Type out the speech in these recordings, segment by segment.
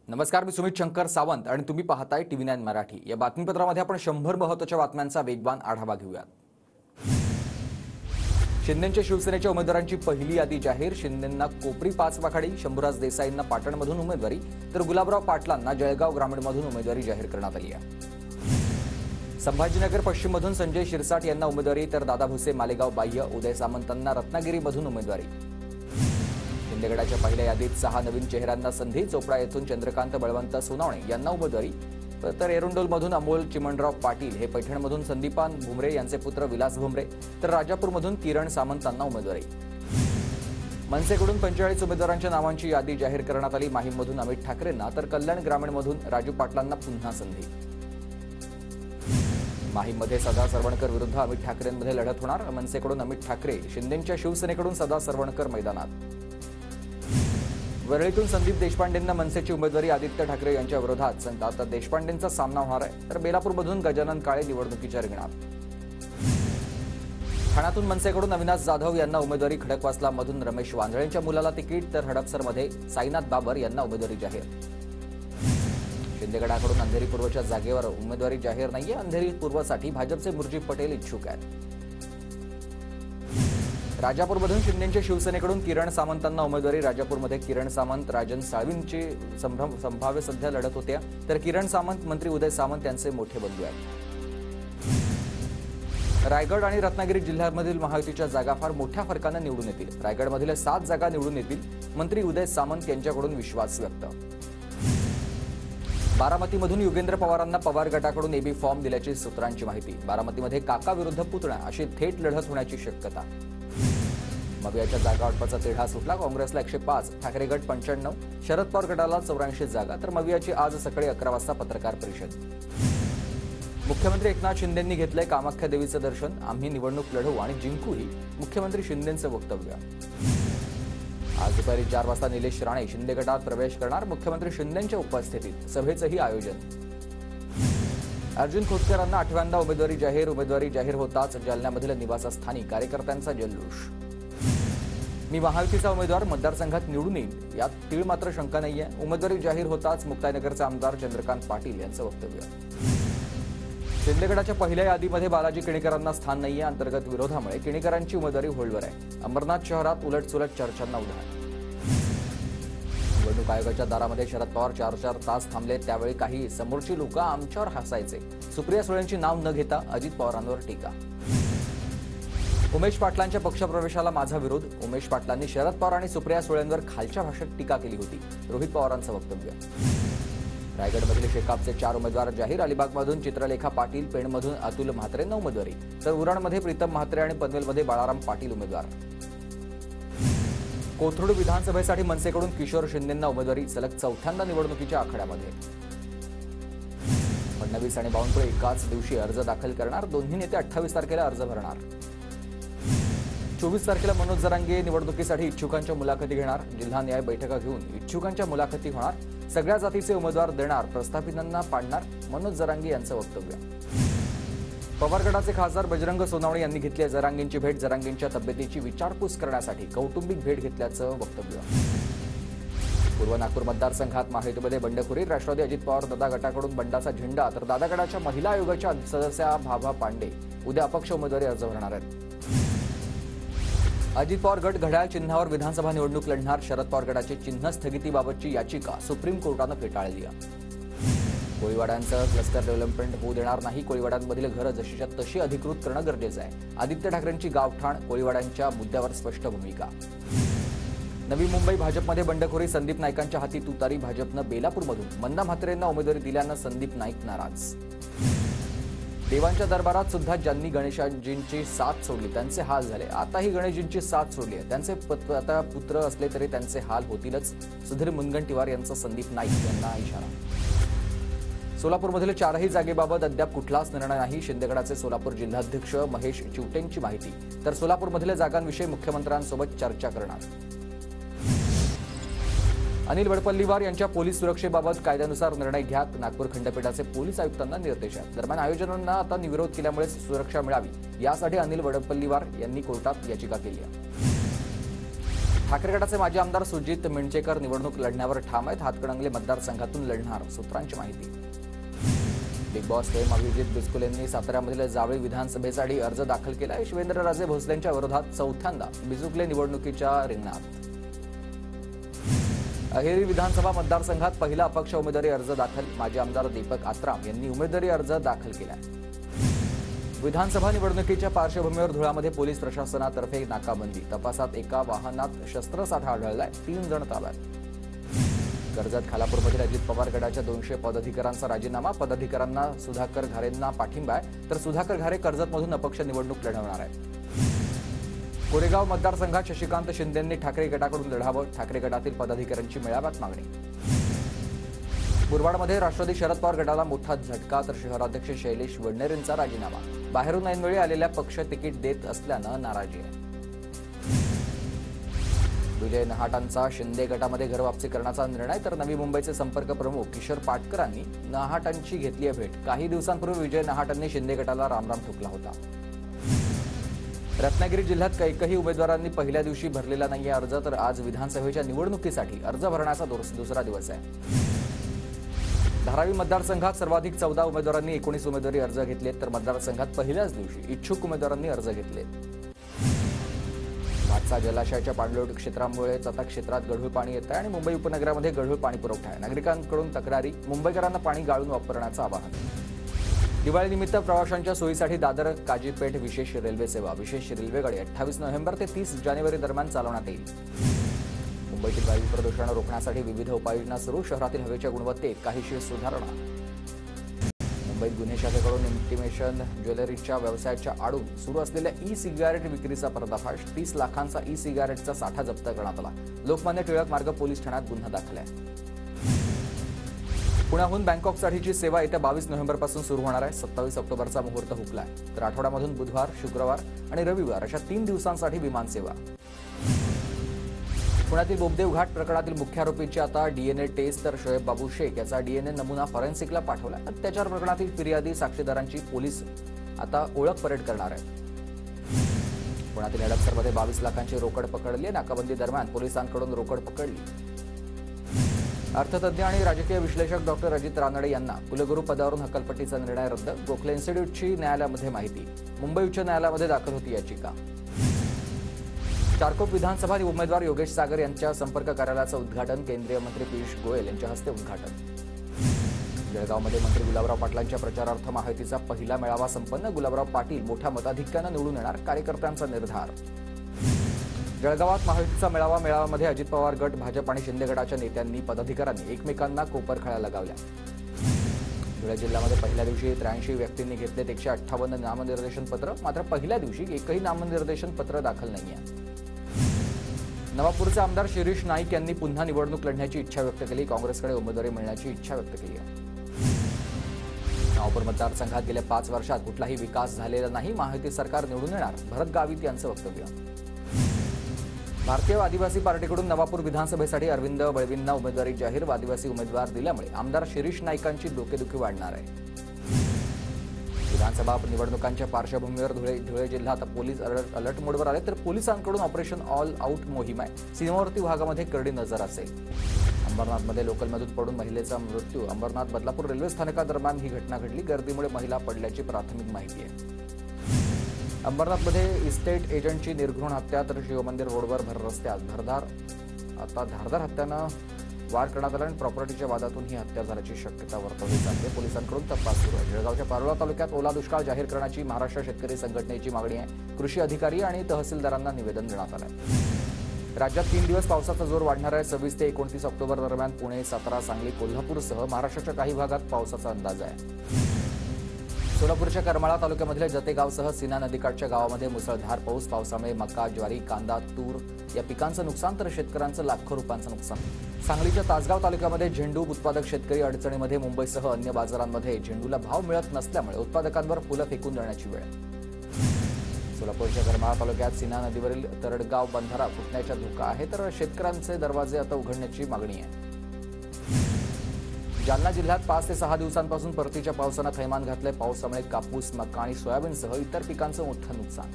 नमस्कार, मी सुमित शंकर सावंत आणि तुम्ही पाहताय TV9 मराठी। या बातमीपत्रामध्ये आपण 100 महत्त्वाच्या बातम्यांचा वेगवान आढावा घेऊयात। शिंदेच्या शिवसेनेच्या उमेदवारांची पहिली यादी जाहीर। शिंदेंना कोपरी 5 वाखाडी, शंभूराज देसाईंना पाटणमधून उमेदवारी तर गुलाबराव पाटलांना जळगाव ग्रामीणमधून उमेदवारी जाहीर करण्यात आली आहे। संभाजीनगर पश्चिममधून संजय शिरसाट यांना उमेदवारी तर दादा भुसे मालेगाव बाह्य, उदय सामंतांना रत्नागिरीमधून उमेदवारी। शिंदेगडाच्या पहिल्या यादीत 6 नवीन चेहऱ्यांना संधी। चोपडा येथून चंद्रकांत बळवंत सोनावणे यांना उमेदवारी तर एरंडोलमधून अमोल चिमणराव पाटील हे पैठणमधून संदीपान भुमरे यांचे पुत्र विलास भुमरे तर राजापूरमधून किरण सामंतांना उमेदवारी। मनसेकडून 45 उमेदवारांच्या नावांची यादी जाहीर करण्यात आली। माहीममधून अमित ठाकरेंना तर कल्याण ग्रामीणमधून राजू पाटलांना पुन्हा संधी। माहीममध्ये सदा सरवणकर विरुद्ध अमित ठाकरेंमध्ये लढत होणार। मनसेकडून अमित ठाकरे, शिंदेच्या शिवसेनेकडून सदा सरवणकर मैदानात। वरळीतून संदीप देशपांडेंना मनसेची उमेदवारी। आदित्य ठाकरे यांच्या विरोधात संतात देशपांडेंचा सामना होणार आहे तर बेलापूरमधून गजानन काळे निवडणुकीच्या रिंगणात। ठाण्यातून मनसेकडून अविनाश जाधव यांना उमेदवारी। खडकवासलामधून रमेश वांजळेंच्या मुलाला तिकीट तर हडपसरमध्ये साईनाथ बाबर यांना उमेदवारी जाहीर। शिंदेगडाकडून अंधेरी पूर्वच्या जागेवर उमेदवारी जाहीर नाहीये। अंधेरी पूर्वसाठी भाजपचे मुरजी पटेल इच्छुक आहेत। राजापूरमधून शिंदेच्या शिवसेनेकडून किरण सामंतांना उमेदवारी। राजापूरमध्ये किरण सामंत, राजन साळवींची संभाव्य सध्या लढत होत्या तर किरण सामंत मंत्री उदय सामंत यांचे मोठे बंधू आहेत। रायगड आणि रत्नागिरी जिल्ह्यांमधील महायुतीच्या जागा फार मोठ्या फरकाने निवडून येतील। रायगडमधील 7 जागा निवडून येतील, मंत्री उदय सामंत यांच्याकडून विश्वास व्यक्त। बारामतीमधून योगेंद्र पवारांना पवार गटाकडून एबी फॉर्म दिल्याची सूत्रांची माहिती। बारामतीमध्ये काका विरुद्ध पुतणा अशी थेट लढत होण्याची शक्यता। मवियाच्या जागा वाटपाचा तिढा सुटला। काँग्रेसला 105, ठाकरे गट 95, शरद पवार गटाला 84 जागा तर मवियाची आज सकाळी 11 वाजता पत्रकार परिषद। मुख्यमंत्री एकनाथ शिंदेंनी घेतलंय कामाख्या देवीचं दर्शन। आम्ही निवडणूक लढवू आणि जिंकूही, मुख्यमंत्री शिंदेंचं वक्तव्य। आज दुपारी 4 वाजता निलेश राणे शिंदे गटात प्रवेश करणार। मुख्यमंत्री शिंदेंच्या उपस्थितीत सभेचंही आयोजन। अर्जुन खोतकरांना 8व्यांदा उमेदवारी जाहीर। उमेदवारी जाहीर होताच जालन्यामधील निवासस्थानी कार्यकर्त्यांचा जल्लोष। मी महायुतीचा उमेदवार, मतदारसंघात निवडून येईल यात तीळ मात्र शंका नाहीये। उमेदवारी जाहीर होताच मुक्ताईनगरचे आमदार चंद्रकांत पाटील यांचं वक्तव्य। शिंदेगडाच्या पहिल्या यादीमध्ये बालाजी किणीकरांना स्थान नाहीये। अंतर्गत विरोधामुळे किणीकरांची उमेदवारी होल्डवर आहे। अंबरनाथ शहरात उलटसुलट चर्चांना उधाण। निवडणूक आयोगाच्या दारामध्ये शरद पवार 4 तास थांबले। त्यावेळी काही समोरची लोक आमच्यावर हसायचे। सुप्रिया सुळेंची नाव न घेता अजित पवारांवर टीका। उमेश पाटलांच्या पक्षप्रवेशाला माझा विरोध। उमेश पाटलांनी शरद पवार आणि सुप्रिया सुळेंवर खालच्या भाषेत टीका केली होती। रोहित पवारांचं वक्तव्य। रायगडमधील शेकापचे 4 उमेदवार जाहीर। अलिबागमधून चित्रलेखा पाटील, पेणमधून अतुल म्हात्रेंना उमेदवारी तर उरणमध्ये प्रीतम म्हात्रे आणि पनवेलमध्ये बाळाराम पाटील उमेदवार। कोथरूड विधानसभेसाठी मनसेकडून किशोर शिंदेंना उमेदवारी। सलग 4थ्यांदा निवडणुकीच्या आखाड्यामध्ये। फडणवीस आणि बावनकुळे एकाच दिवशी अर्ज दाखल करणार। दोन्ही नेते 28 तारखेला अर्ज भरणार। 24 तारखेला मनोज जरांगे निवडणुकीसाठी इच्छुकांच्या मुलाखती घेणार। जिल्हा न्याय बैठका घेऊन इच्छुकांच्या मुलाखती होणार। सगळ्या जातीचे उमेदवार देणार, प्रस्थापितांना पाडणार, मनोज जरांगे यांचं वक्तव्य। पवार गटाचे खासदार बजरंग सोनावणे यांनी घेतली जरांगेंची भेट। जरांगेंच्या तब्येतीची विचारपूस करण्यासाठी कौटुंबिक भेट घेतल्याचं वक्तव्य। पूर्व नागपूर मतदारसंघात महायुतीमध्ये बंडखोरी। राष्ट्रवादी अजित पवार दादा गटाकडून बंडाचा झेंडा तर दादा गटाच्या महिला आयोगाच्या सदस्या भाभा पांडे उद्या अपक्ष उमेदवारी अर्ज भरणार आहेत। अजित पवार गट घड्याळ चिन्हावर विधानसभा निवडणूक लढणार। शरद पवार गटाची चिन्ह स्थगितीबाबतची याचिका सुप्रीम कोर्टानं फेटाळली आहे। कोळीवाड्यांचं क्लस्टर डेव्हलपमेंट होऊ देणार नाही। कोळीवाड्यांमधील घरं जशीच्या तशी अधिकृत करणं गरजेचं आहे। आदित्य ठाकरेंची गावठाण। कोळीवाड्यांच्या मुद्द्यावर स्पष्ट भूमिका। नवी मुंबई भाजपमध्ये बंडखोरी। संदीप नाईकांच्या हाती तुतारी। भाजपनं बेलापूरमधून मंदा म्हात्रेंना उमेदवारी दिल्यानं संदीप नाईक नाराज। देवांच्या दरबारात सुद्धा ज्यांनी गणेशजींची साथ सोडली त्यांचे हाल झाले। आताही गणेशजींची साथ सोडली आहे त्यांचे आता पुत्र असले तरी त्यांचे हाल होतीलच। सुधीर मुनगंटीवार यांचा संदीप नाईक यांना इशारा। सोलापूरमधील 4ही जागेबाबत अद्याप कुठलाच निर्णय नाही। शिंदेगडाचे सोलापूर जिल्हाध्यक्ष महेश चिवटेंची माहिती तर सोलापूरमधील जागांविषयी मुख्यमंत्र्यांसोबत चर्चा करणार। अनिल वडपल्लीवार यांच्या पोलीस सुरक्षेबाबत कायद्यानुसार निर्णय घ्या। नागपूर खंडपीठाचे पोलीस आयुक्तांना निर्देश आहेत। दरम्यान आयोजकांना आता विरोध केल्यामुळे सुरक्षा मिळावी यासाठी अनिल वडपल्लीवार यांनी कोर्टात याचिका केली आहे। ठाकरे गटाचे माजी आमदार सुजित मिंचेकर निवडणूक लढण्यावर ठाम आहेत. हातकणंगले मतदारसंघातून लढणार, सूत्रांची माहिती. बिग बॉस फेम अभिजित बिचुलेंनी साताऱ्यामधील जावळी विधानसभेसाठी अर्ज दाखल केलाय. शिवेंद्रराजे भोसलेंच्या विरोधात चौथ्यांदा बिचुले निवडणुकीच्या रिंगणात. अहेरी विधानसभा मतदारसंघात पहिला अपक्ष उमेदवारी अर्ज दाखल. माजी आमदार दीपक आत्राम यांनी उमेदवारी अर्ज दाखल केलाय. विधानसभा निवडणुकीच्या पार्श्वभूमीवर धुळ्यामध्ये पोलीस प्रशासनातर्फे नाकाबंदी. तपासात एका वाहनात शस्त्रसाठा आढळलाय. 3 जण ताब्यात. कर्जत खालापूरमधील अजित पवार गटाच्या 200 पदाधिकाऱ्यांचा राजीनामा. पदाधिकाऱ्यांना सुधाकर घारेंना पाठिंबा आहे, तर सुधाकर घारे कर्जतमधून अपक्ष निवडणूक लढवणार आहेत. कोरेगाव मतदारसंघात शशिकांत शिंदेंनी ठाकरे गटाकडून लढावं. ठाकरे गटातील पदाधिकाऱ्यांची मेळाव्यात मागणी. मुरबाडमध्ये राष्ट्रवादी शरद पवार गटाला मोठा झटका, तर शहराध्यक्ष शैलेश वडनेरेंचा राजीनामा. बाहेरून ऐनवेळी आलेल्या पक्ष तिकीट देत असल्यानं नाराजी आहे. विजय नहाटांचा शिंदे गटामध्ये घरवापसी करण्याचा निर्णय, तर नवी मुंबईचे संपर्क प्रमुख किशोर पाटकरांनी नहाटांची घेतली आहे भेट. काही दिवसांपूर्वी विजय नहाटांनी शिंदे गटाला रामराम ठोकला होता. रत्नागिरी जिल्ह्यात काही उमेदवारांनी पहिल्या दिवशी भरलेला नाहीये अर्ज, तर आज विधानसभेच्या निवडणुकीसाठी अर्ज भरण्याचा दुसरा दिवस आहे. धारावी मतदारसंघात सर्वाधिक 14 उमेदवारांनी 19 उमेदवारी अर्ज घेतलेत, तर मतदारसंघात पहिल्याच दिवशी इच्छुक उमेदवारांनी अर्ज घेतले. भातसा जलाशयाच्या पाणलोट क्षेत्रामुळे आता क्षेत्रात गढूळ पाणी येत आहे आणि मुंबई उपनगरामध्ये गढूळ पाणी पुरवठा आहे. नागरिकांकडून तक्रारी. मुंबईकरांना पाणी गाळून वापरण्याचं आवाहन. दिवाळीनिमित्त प्रवाशांच्या सोयीसाठी दादर काजीपेठ विशेष रेल्वे सेवा. विशेष रेल्वेगाडी 28 नोव्हेंबर ते 30 जानेवारी दरम्यान चालवण्यात येईल. मुंबईतील वायू प्रदूषण रोखण्यासाठी विविध उपाययोजना सुरू. शहरातील हवेच्या गुणवत्तेत काहीशी सुधारणा. मुंबईत गुन्हे शाखेकडून इंटिमेशन ज्वेलरीच्या व्यवसायाच्या आडून सुरू असलेल्या ई-सिगारेट विक्रीचा पर्दाफाश. 30 लाखांचा ई-सिगारेटचा साठा जप्त करण्यात आला. लोकमान्य टिळक मार्ग पोलीस ठाण्यात गुन्हा दाखल आहे. पुण्याहून बँकॉकसाठीची सेवा येत्या 22 नोव्हेंबरपासून सुरू होणार आहे. 27 ऑक्टोबरचा मुहूर्त हुकलाय, तर आठवड्यामधून बुधवार, शुक्रवार आणि रविवार अशा 3 दिवसांसाठी विमान सेवा. पुण्यातील बोगदेव घाट प्रकरणातील मुख्य आरोपीची आता डीएनए टेस्ट, तर शोएब बाबू शेख याचा डीएनए नमुना फॉरेन्सिकला पाठवला. अत्याचार प्रकरणातील फिर्यादी साक्षीदारांची पोलीस आता ओळख परेड करणार आहेत. पुण्यातील हडपसरमध्ये 22 लाखांची रोकड पकडली. नाकाबंदी दरम्यान पोलिसांकडून रोकड पकडली. अर्थतज्ञ आणि राजकीय विश्लेषक डॉक्टर अजित रानडे यांना कुलगुरू पदावरून हकालपट्टीचा निर्णय रद्द. गोखले इन्स्टिट्यूटची न्यायालयामध्ये माहिती. मुंबई उच्च न्यायालयामध्ये दाखल होती याचिका. चारकोप विधानसभा उमेदवार योगेश सागर यांच्या संपर्क कार्यालयाचं उद्घाटन. केंद्रीय मंत्री पियुष गोयल यांच्या हस्ते उद्घाटन. जळगावमध्ये मंत्री गुलाबराव पाटलांच्या प्रचारार्थ महायुतीचा पहिला मेळावा संपन्न. गुलाबराव पाटील मोठ्या मताधिक्यानं निवडून येणार, कार्यकर्त्यांचा निर्धार. जळगावात महायुतीचा मेळाव्यामध्ये अजित पवार गट, भाजप आणि शिंदे गटाच्या नेत्यांनी पदाधिकाऱ्यांनी एकमेकांना कोपरखळ्या लगावल्या. धुळे जिल्ह्यामध्ये पहिल्या दिवशी 83 व्यक्तींनी घेतलेत 158 नामनिर्देशन पत्र. मात्र पहिल्या दिवशी एकही नामनिर्देशन पत्र दाखल नाहीये. नवापूरचे आमदार शिरीष नाईक यांनी पुन्हा निवडणूक लढण्याची इच्छा व्यक्त केली. काँग्रेसकडे उमेदवारी मिळण्याची इच्छा व्यक्त केली आहे. नवापूर मतदारसंघात गेल्या 5 वर्षात कुठलाही विकास झालेला नाही. महायुती सरकार निवडून येणार, भरत गावित यांचं वक्तव्य. भारतीय आदिवासी पार्टीकडून नवापूर विधानसभेसाठी अरविंद बळवींना उमेदवारी जाहीर. आदिवासी उमेदवार दिल्यामुळे आमदार शिरीष नाईकांची डोकेदुखी वाढणार आहे. विधानसभा निवडणुकांच्या पार्श्वभूमीवर धुळे जिल्ह्यात पोलीस अलर्ट मोडवर आले, तर पोलिसांकडून ऑपरेशन ऑल आउट मोहीम आहे. सीमावर्ती भागामध्ये करडी नजर असेल. अंबरनाथमध्ये लोकलमधून पडून महिलेचा मृत्यू. अंबरनाथ बदलापूर रेल्वे स्थानकादरम्यान ही घटना घडली. गर्दीमुळे महिला पडल्याची प्राथमिक माहिती आहे. अंबरनाथमध्ये इस्टेट एजंटची निर्घृण हत्या, तर शिवमंदिर रोडवर भर रस्त्यात धारदार हत्यानं वार करण्यात आला आणि प्रॉपर्टीच्या वादातून ही हत्या झाल्याची शक्यता वर्तवली जाते. पोलिसांकडून तपास सुरू आहे. जळगावच्या पारोळा तालुक्यात ओला दुष्काळ जाहीर करण्याची महाराष्ट्र शेतकरी संघटनेची मागणी आहे. कृषी अधिकारी आणि तहसीलदारांना निवेदन देण्यात आलं आहे. राज्यात 3 दिवस पावसाचा जोर वाढणार आहे. 26 ते 29 ऑक्टोबर दरम्यान पुणे, सातारा, सांगली, कोल्हापूरसह महाराष्ट्राच्या काही भागात पावसाचा अंदाज आहे. सोलापूरच्या करमाळा तालुक्यामधल्या जतेगावसह सीना नदीकाठच्या गावामध्ये मुसळधार पाऊस. पावसामुळे मका, ज्वारी, कांदा, तूर या पिकांचं नुकसान, तर शेतकऱ्यांचं लाखो रुपयांचं नुकसान. सांगलीच्या तासगाव तालुक्यामध्ये झेंडू उत्पादक शेतकरी अडचणीमध्ये. मुंबईसह अन्य बाजारांमध्ये झेंडूला भाव मिळत नसल्यामुळे उत्पादकांवर फुलं फेकून देण्याची वेळ. सोलापूरच्या करमाळा तालुक्यात सीना नदीवरील तरडगाव बंधारा फुटण्याचा धोका आहे, तर शेतकऱ्यांचे दरवाजे आता उघडण्याची मागणी आहे. जालना जिल्ह्यात 5 ते 6 दिवसांपासून परतीच्या पावसानं थैमान घातलंय. पावसामुळे कापूस, मका आणि सोयाबीनसह इतर पिकांचं मोठं नुकसान.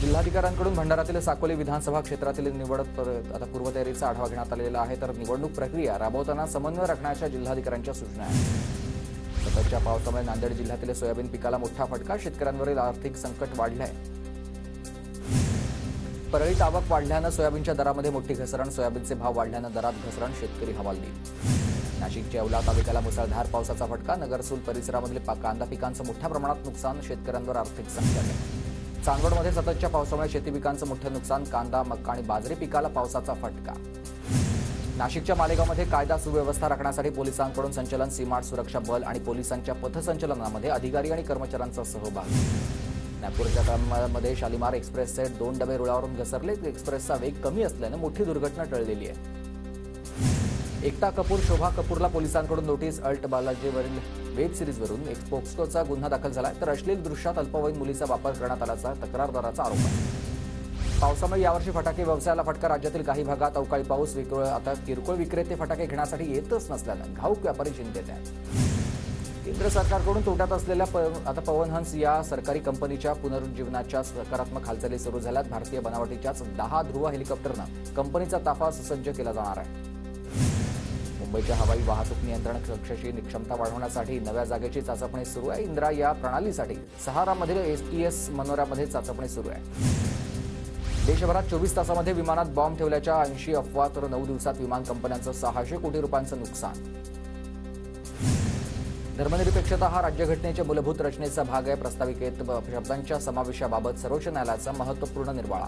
जिल्हाधिकाऱ्यांकडून भंडारातील साकोली विधानसभा क्षेत्रातील निवड आता पूर्वतयारीचा आढावा घेण्यात आलेला आहे. तर निवडणूक प्रक्रिया राबवताना समन्वय राखण्याच्या जिल्हाधिकाऱ्यांच्या सूचना आहेत. सततच्या पावसामुळे नांदेड जिल्ह्यातील सोयाबीन पिकाला मोठा फटका, शेतकऱ्यांवरील आर्थिक संकट वाढलंय. परळीत आवक वाढल्यानं सोयाबीनच्या दरामध्ये मोठी घसरण, सोयाबीनचे भाव वाढल्यानं दरात घसरण, शेतकरी हवालदिल. नाशिकच्या येवला तालुक्याला मुसळधार पावसाचा फटका, नगरसूल परिसरामधील कांदा पिकांचं मोठ्या प्रमाणात नुकसान, शेतकऱ्यांवर आर्थिक संकट. चांदवडमध्ये सततच्या पावसामुळे शेती पिकांचं मोठं नुकसान, कांदा, मका आणि बाजरी पिकाला पावसाचा फटका. नाशिकच्या मालेगावमध्ये कायदा सुव्यवस्था राखण्यासाठी पोलिसांकडून संचलन, सीमाट सुरक्षा बल आणि पोलिसांच्या पथसंचलनामध्ये अधिकारी आणि कर्मचाऱ्यांचा सहभाग. नागपूरच्या मध्ये शालिमार एक्सप्रेसचे 2 डबे रुळावरून घसरले, एक्सप्रेसचा वेग कमी असल्यानं मोठी दुर्घटना टळलेली आहे. एकता कपूर, शोभा कपूरला पोलिसांकडून नोटीस, अल्ट बालाजीवरील वेब सिरीजवरून एक पोक्सोचा गुन्हा दाखल झाला, तर अश्लील दृश्यात अल्पवयीन मुलीचा वापर करण्यात आल्याचा तक्रारदाराचा आरोप आहे. पावसामुळे यावर्षी फटाके व्यवसायाला फटका, राज्यातील काही भागात अवकाळी पाऊस, आता किरकोळ विक्रेते फटाके घेण्यासाठी येतच नसल्यानं घाऊक व्यापारी चिंतेत आहेत. केंद्र सरकारकडून तोट्यात असलेल्या आता पवनहंस या सरकारी कंपनीच्या पुनरुज्जीवनाच्या सकारात्मक हालचाली सुरू झाल्यात. भारतीय बनावटीच्याच 10 ध्रुव हेलिकॉप्टरनं कंपनीचा ताफा सुसज्ज केला जाणार आहे. मुंबईच्या हवाई वाहतूक नियंत्रण कक्षाची क्षमता वाढवण्यासाठी नव्या जागेची चाचपणी सुरू आहे. इंदिरा या प्रणालीसाठी सहारामधील STS मनोऱ्यामध्ये चाचपणी सुरू आहे. देशभरात 24 तासामध्ये विमानात बॉम्ब ठेवल्याच्या 80 अफवा, तर 9 दिवसात विमान कंपन्यांचं 600 कोटी रुपयांचं नुकसान. धर्मनिरपेक्षता हा राज्यघटनेच्या मूलभूत रचनेचा भाग आहे. प्रस्ताविकेत शब्दांच्या समावेशाबाबत सर्वोच्च न्यायालयाचा महत्त्वपूर्ण निर्वाळा.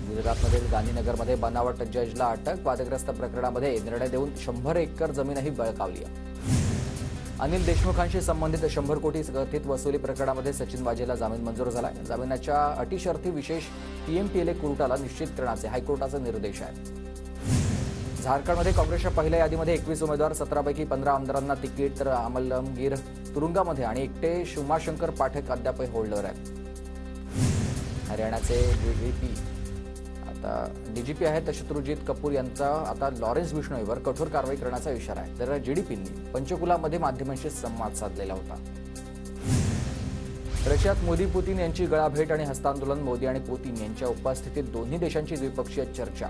गुजरातमधील गांधीनगरमध्ये बनावट जजला अटक, वादग्रस्त प्रकरणामध्ये निर्णय देऊन 100 एकर जमीनही बळकावली. अनिल देशमुखांशी संबंधित 100 कोटी कथित वसुली प्रकरणामध्ये सचिन वाझेला जामीन मंजूर झाला. जामिनाच्या अटीशर्ती विशेष PMPLA कोर्टाला निश्चित करण्याचे हायकोर्टाचे निर्देश आहेत. झारखंडमध्ये काँग्रेसच्या पहिल्या यादीमध्ये 21 उमेदवार, 17 पैकी 15 आमदारांना तिकीट, तर आलमगीर तुरुंगामध्ये आणि एकटे उमाशंकर पाठक अद्याप होल्डर आहेत. हरियाणाचे DGP आहेत शत्रुजीत कपूर यांचा आता लॉरेन्स बिश्नोईवर कठोर कारवाई करण्याचा इशारा आहे. तर GDPंनी पंचकुलामध्ये माध्यमांशी संवाद साधलेला होता. रशियात मोदी पुतीन यांची गळाभेट आणि हस्तांदोलन, मोदी आणि पुतीन यांच्या उपस्थितीत दोन्ही देशांची द्विपक्षीय चर्चा.